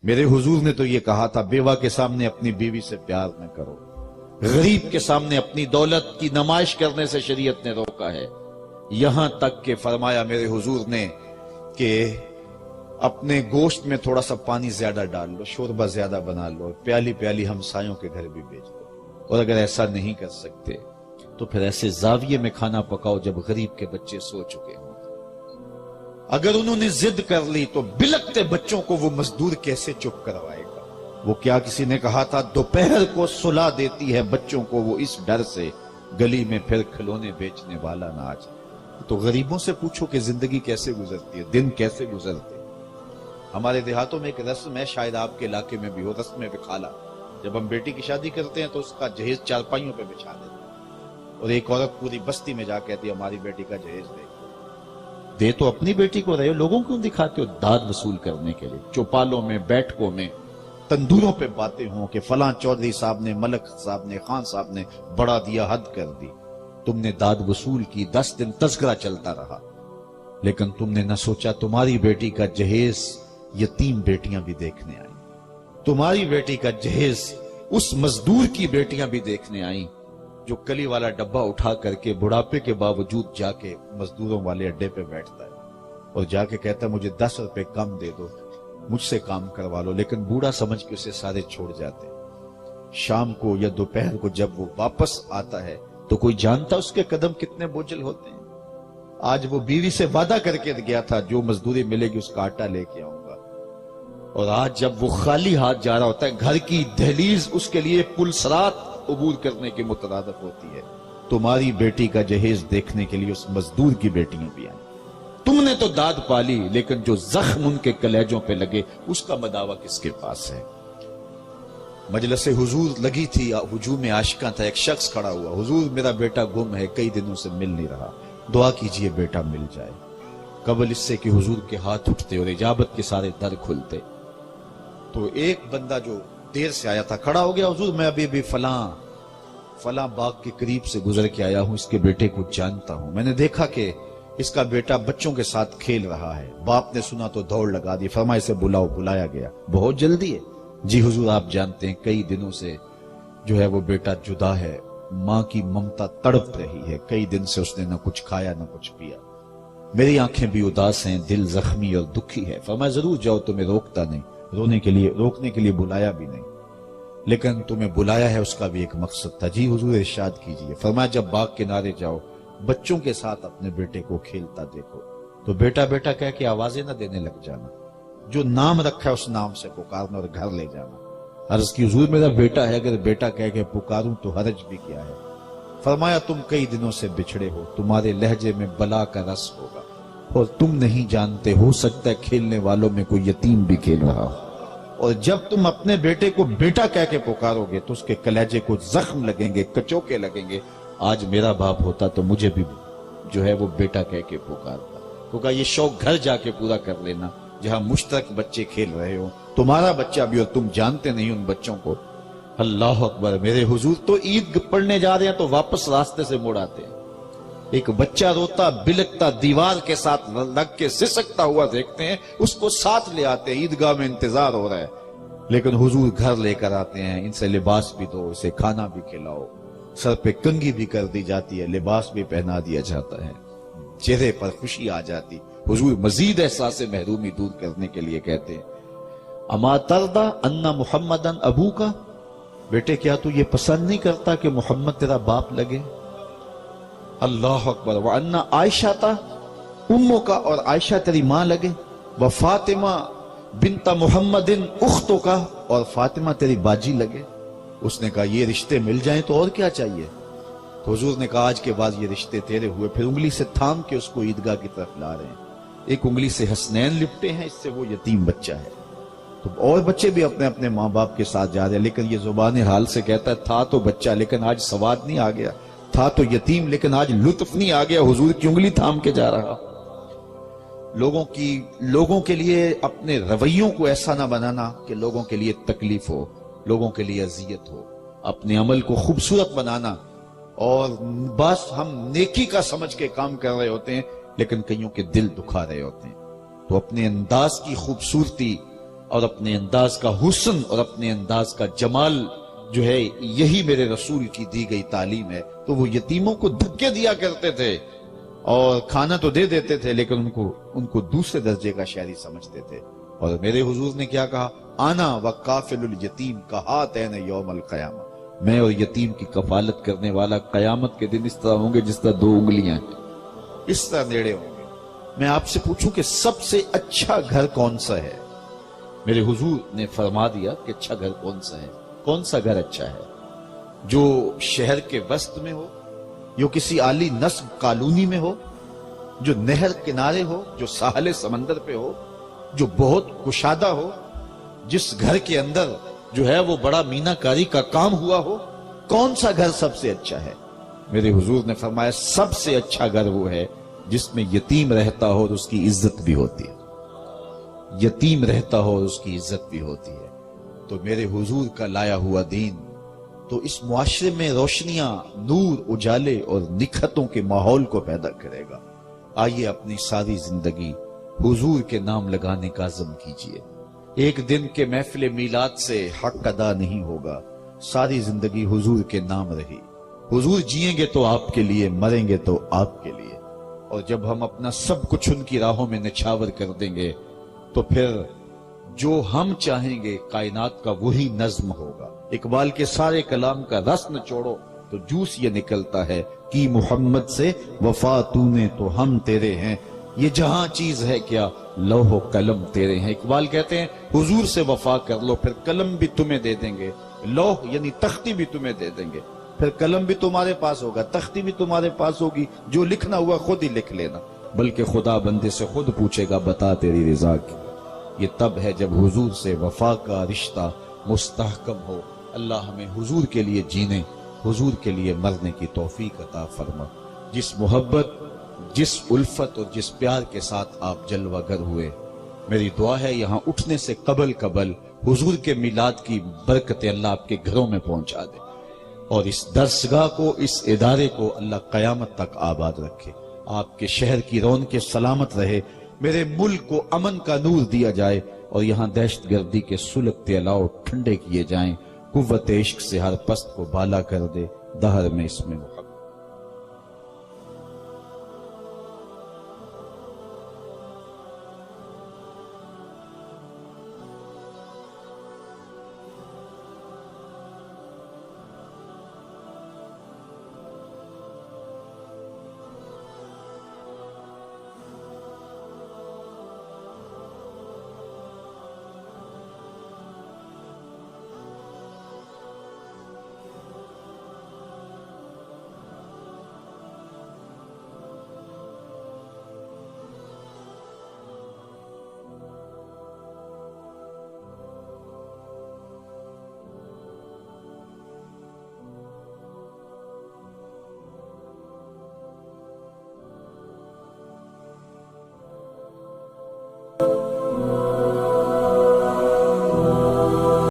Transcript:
میرے حضور نے تو یہ کہا تھا بیوہ کے سامنے اپنی بیوی سے پیار نہ کرو، غریب کے سامنے اپنی دولت کی نمائش کرنے سے شریعت نے روکا ہے۔ یہاں تک کہ فرمایا میرے حضور نے کہ اپنے گوشت میں تھوڑا سا پانی زیادہ ڈال لو، شوربہ زیادہ بنا لو، پیالی پیالی ہمسایوں کے گھر بھی بھیج دو، اور اگر ایسا نہیں کر سکتے تو پھر ایسے زاویے میں کھانا پکاؤ جب غریب کے بچے سو چکے ہوں۔ اگر انہوں نے ضد کر لی تو بلکتے بچوں کو وہ مزدور کیسے چپ کروائے گا؟ وہ کیا کسی نے کہا تھا دوپہر کو سلا دیتی ہے بچوں کو وہ اس ڈر سے گلی میں پھر کھلونے بیچنے والا نہ آ جائے۔ تو غریبوں سے پوچھو کہ زندگی کیسے گزرتی ہے، دن کیسے گزرتے ہیں۔ ہمارے دیہاتوں میں ایک رسم ہے، شاید آپ کے علاقے میں بھی ہو، رسم وکھالا۔ جب ہم بیٹی کی شادی کرتے ہیں تو اس کا جہیز چارپائیوں پہ بچھا دیتے ہیں، اور ایک عورت پوری بستی میں جا کہتی ہے ہماری بیٹی کا جہیز دے تو اپنی بیٹی کو رہے ہو، لوگوں کیوں دکھاتے ہو؟ داد وصول کرنے کے لیے چوپالوں میں، بیٹھکوں میں، تندوروں پہ باتیں ہوں کہ فلاں چودھری صاحب نے، ملک صاحب نے، خان صاحب نے بڑا دیا، حد کر دی۔ تم نے داد وصول کی، 10 دن تذکرہ چلتا رہا، لیکن تم نے نہ سوچا تمہاری بیٹی کا جہیز یتیم بیٹیاں بھی دیکھنے آئیں، تمہاری بیٹی کا جہیز اس مزدور کی بیٹیاں بھی دیکھنے آئیں جو کلی والا ڈبہ اٹھا کر کے بڑھاپے کے باوجود جا کے مزدوروں والے اڈے پہ بیٹھتا ہے اور جا کے کہتا ہے مجھے 10 روپے کم دے دو، مجھ سے کام کروا لو، لیکن بوڑھا سمجھ کے اسے سارے چھوڑ جاتے ہیں۔ شام کو یا دوپہر کو جب وہ واپس آتا ہے تو کوئی جانتا اس کے قدم کتنے بوجھل ہوتے ہیں۔ آج وہ بیوی سے وعدہ کر کے گیا تھا جو مزدوری ملے گی اس کا آٹا لے کے آؤں گا، اور آج جب وہ خالی ہاتھ جا رہا ہوتا ہے، گھر کی دہلیز اس کے لیے پلسرات عبور کرنے کی مترادف ہوتی ہے۔ تمہاری بیٹی کا جہیز دیکھنے کے لیے اس مزدور کی بیٹیاں بھی آئیں۔ تم نے تو داد پالی، لیکن جو زخم ان کے کلیجوں پہ لگے اس کا مداوع کس کے پاس ہے؟ مجلس حضور لگی تھی، ہجوم عاشقاں تھا، ایک شخص کھڑا ہوا، حضور میرا بیٹا گم ہے، کئی دنوں سے مل نہیں رہا، دعا کیجئے بیٹا مل جائے۔ قبل اس سے کہ حضور کے ہاتھ اٹھتے اور اجابت کے سارے در کھلتے، تو ایک بندہ جو دیر سے آیا تھا کھڑا ہو گیا، حضور میں ابھی فلاں باغ کے قریب سے گزر کے آیا ہوں، اس کے بیٹے کو جانتا ہوں، میں نے دیکھا کہ اس کا بیٹا بچوں کے ساتھ کھیل رہا ہے۔ باپ نے سنا تو دوڑ لگا دی، فرمایا اسے بلاؤ۔ بلایا گیا، بہت جلدی ہے؟ جی حضور آپ جانتے ہیں کئی دنوں سے جو ہے وہ بیٹا جدا ہے، ماں کی ممتا تڑپ رہی ہے، کئی دن سے اس نے نہ کچھ کھایا نہ کچھ پیا، میری آنکھیں بھی اداس ہیں، دل زخمی اور دکھی ہے۔ فرمایا ضرور جاؤ، تمہیں روکتا نہیں، روکنے کے لیے بلایا بھی نہیں، لیکن تمہیں بلایا ہے اس کا بھی ایک مقصد تھا۔ جی حضور ارشاد کیجئے۔ فرمایا جب باغ کنارے جاؤ، بچوں کے ساتھ اپنے بیٹے کو کھیلتا دیکھو تو بیٹا بیٹا کہہ کے آوازیں نہ دینے لگ جانا، جو نام رکھا ہے اس نام سے پکارنا اور گھر لے جانا۔ عرض کی حضور میرا بیٹا ہے، اگر بیٹا کہہ کے پکاروں تو حرج بھی کیا ہے؟ فرمایا تم کئی دنوں سے بچھڑے ہو، تمہارے لہجے میں بلا کا رس ہوگا، اور تم نہیں جانتے، ہو سکتا ہے کھیلنے والوں میں کوئی یتیم بھی کھیل رہا ہو، اور جب تم اپنے بیٹے کو بیٹا کہہ کے پکارو گے تو اس کے کلیجے کو زخم لگیں گے، کچوکے لگیں گے۔ آج میرا باپ ہوتا تو مجھے بھی جو ہے وہ بیٹا کہہ کے پکارتا، کیونکہ یہ شوق گھر جا کے پورا کر لینا جہاں مشترک بچے کھیل رہے ہو، تمہارا بچہ بھی اور تم جانتے نہیں ان بچوں کو۔ اللہ اکبر، میرے حضور تو عید پڑھنے جا رہے ہیں تو واپس راستے سے مڑ آتے ہیں، ایک بچہ روتا بلکتا دیوار کے ساتھ لگ کے سسکتا ہوا دیکھتے ہیں، اس کو ساتھ لے آتے ہیں، عیدگاہ میں انتظار ہو رہا ہے، لیکن حضور گھر لے کر آتے ہیں، ان سے لباس بھی دو، اسے کھانا بھی کھلاؤ، سر پہ کنگھی بھی کر دی جاتی ہے، لباس بھی پہنا دیا جاتا ہے، چہرے پر خوشی آ جاتی۔ حضور مزید احساس محرومی دور کرنے کے لیے کہتے ہیں اما ترضى ان محمدا ابوکا، بیٹے کیا تو یہ پسند نہیں کرتا کہ محمد تیرا باپ لگے؟ اللہ اکبر۔ وَأَنَّ عائشہ امو کا، اور عائشہ تیری ماں لگے، وَفَاطِمَہ بنت محمد اختو کا، اور فاطمہ تیری باجی لگے۔ اس نے کہا یہ رشتے مل جائیں تو اور کیا چاہیے؟ تو حضور نے کہا آج کے بعد یہ رشتے تیرے ہوئے۔ پھر انگلی سے تھام کے اس کو عیدگاہ کی طرف لا رہے ہیں، ایک انگلی سے حسنین لپٹے ہیں، اس سے وہ یتیم بچہ ہے، تو اور بچے بھی اپنے اپنے ماں باپ کے ساتھ جا رہے ہیں، لیکن یہ زبان حال سے کہتا ہے تھا تو بچہ لیکن آج سواد نہیں آ گیا، تھا تو یتیم لیکن آج لطف نہیں آ گیا، حضور کی انگلی تھام کے جا رہا۔ لوگوں کے لیے اپنے رویوں کو ایسا نہ بنانا کہ لوگوں کے لیے تکلیف ہو، لوگوں کے لیے اذیت ہو، اپنے عمل کو خوبصورت بنانا، اور بس ہم نیکی کا سمجھ کے کام کر رہے ہوتے ہیں لیکن کئیوں کے دل دکھا رہے ہوتے ہیں، تو اپنے انداز کی خوبصورتی، اور اپنے انداز کا حسن اور اپنے انداز کا جمال جو ہے یہی میرے رسول کی دی گئی تعلیم ہے. تو وہ یتیموں کو دھکے دیا کرتے تھے اور کھانا تو دے دیتے تھے لیکن ان کو دوسرے درجے کا شہری سمجھتے تھے. اور میرے حضور نے کیا کہا؟ آنا وکافل الیتیم کہاتین یوم القیامہ. میں اور یتیم کی کفالت کرنے والا قیامت کے دن اس طرح ہوں گے جس طرح دو انگلیاں ہیں، اس طرح نیڑے ہوں گے. میں آپ سے پوچھوں کہ سب سے اچھا گھر کون سا ہے؟ میرے حضور نے فرما دیا کہ اچھا گھر کون سا ہے. کون سا گھر اچھا ہے؟ جو شہر کے وسط میں ہو، جو کسی عالی نصب کالونی میں ہو، جو نہر کنارے ہو، جو ساحل سمندر پہ ہو، جو بہت کشادہ ہو، جس گھر کے اندر جو ہے وہ بڑا مینا کاری کا کام ہوا ہو. کون سا گھر سب سے اچھا ہے؟ میرے حضور نے فرمایا سب سے اچھا گھر وہ ہے جس میں یتیم رہتا ہو اور اس کی عزت بھی ہوتی ہے. یتیم رہتا ہو اور اس کی عزت بھی ہوتی ہے. تو میرے حضور کا لایا ہوا دین تو اس معاشرے میں روشنیاں، نور، اجالے اور نکھتوں کے ماحول کو پیدا کرے گا. آئیے اپنی ساری زندگی حضور کے نام لگانے کا عزم کیجئے. ایک دن کے محفل میلاد سے حق ادا نہیں ہوگا. ساری زندگی حضور کے نام رہی. حضور جیئیں گے تو آپ کے لیے، مریں گے تو آپ کے لیے. اور جب ہم اپنا سب کچھ ان کی راہوں میں نچھاور کر دیں گے تو پھر جو ہم چاہیں گے کائنات کا وہی نظم ہوگا. اقبال کے سارے کلام کا رس نچوڑو تو جوس یہ نکلتا ہے کہ محمد سے وفا تو نے تو ہم تیرے ہیں. یہ جہاں چیز ہے کیا لوح و قلم تیرے ہیں. اقبال کہتے ہیں حضور سے وفا کر لو پھر قلم بھی تمہیں دے دیں گے. لوح یعنی تختی بھی تمہیں دے دیں گے، پھر قلم بھی تمہارے پاس ہوگا، تختی بھی تمہارے پاس ہوگی. جو لکھنا ہوا خود ہی لکھ لینا. بلکہ خدا بندے سے خود پوچھے گا بتا تیری رضا کی. یہ تب ہے جب حضور سے وفا کا رشتہ مستحکم ہو. اللہ ہمیں حضور کے لیے جینے، حضور کے لیے مرنے کی توفیق عطا فرما. جس محبت، جس الفت اور جس پیار کے ساتھ آپ جلوہ گر ہوئے، میری دعا ہے یہاں اٹھنے سے قبل حضور کے میلاد کی برکتیں اللہ آپ کے گھروں میں پہنچا دے اور اس درسگاہ کو، اس ادارے کو اللہ قیامت تک آباد رکھے. آپ کے شہر کی رونقیں سلامت رہے. میرے ملک کو امن کا نور دیا جائے اور یہاں دہشت گردی کے سلگتے الاؤ ٹھنڈے کیے جائیں. قوت عشق سے ہر پست کو بالا کر دے. دہر میں اس میں محبت